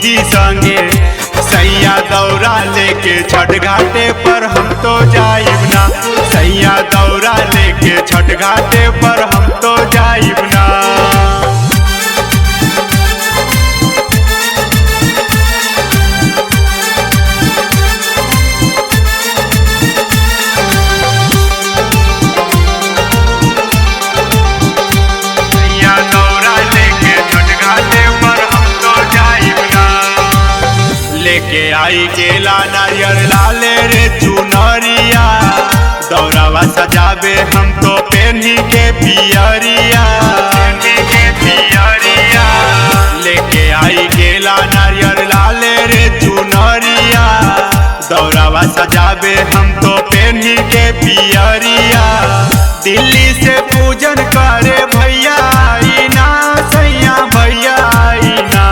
दीदी संगे सैया दौरा लेके छठ घाटे पर हम तो जाइब ना। सैया दौरा लेके छठ घाटे पर हम तो जाइब ना। लेके आई केला नारियल लाले रे चुनरिया, दौरावा सजाबे हम तो पेन्ही के पियरिया। लेके आई केला नारियल लाले रे चुनरिया, दौरावा सजाबे हम तो पेन्ही के पियरिया। दिल्ली से पूजन करे भैया आई ना, सैया भैया आई ना।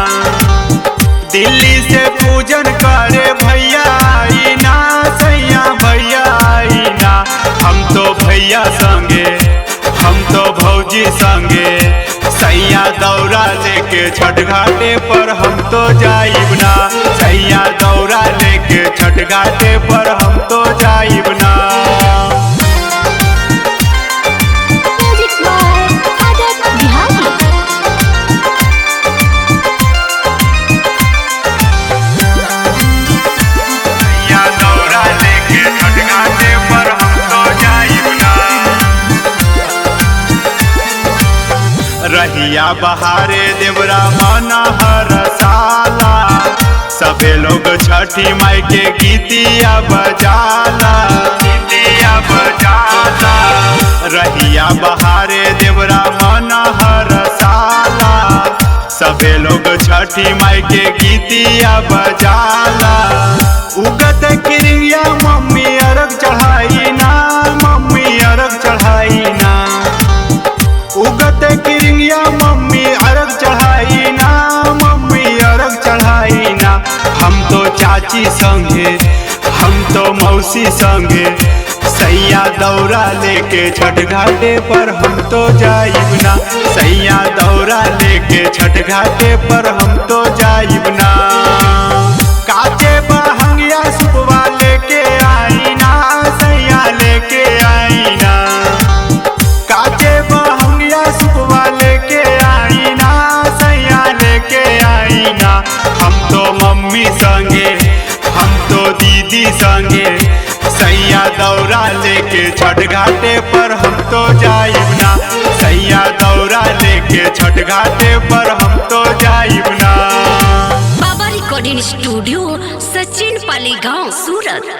दिल्ली से पूजन करे भैया आई ना, सैया भैया आई ना। हम तो भैया संगे हम तो भौजी संगे सैया दौरा लेके छठ घाटे पर हम तो जाइब ना। सैया दौरा लेके छठ घाटे पर हम तो जाइब ना। रहिया बहारे देवरा मना हर साला, सबे लोग छठी माई के गीतिया बजाला। रहिया बहारे देवरा मना हर साला, सबे लोग छठी माई के गीतिया बजाला। उगत किरिया मम्मी अरग चढ़ाई ना, मम्मी अरग चढ़ाई ना। उगत किरिया मम्मी अरग चढ़ाई ना, मम्मी अरग चढ़ाई ना। हम तो चाची संगे हम तो मौसी संगे सैया दौरा लेके छठ घाटे पर हम तो जाइब ना। सैया दौरा लेके छठ घाटे पर हम तो जाइब ना। काचे बहंगिया सुपवा लेके आई ना, सैया लेके आई ना। काचे बहंगिया सुपवा लेके आई ना, सैया लेके आई ना। हम तो मम्मी संगे हम तो दीदी संगे सैया दौरा लेके छठ घाटे पर हम तो जाइब ना। सैया दौरा लेके छठ घाटे पर हम तो जाइब ना। बाबा रिकॉर्डिंग स्टूडियो, सचिन पाली गांव, सूरत।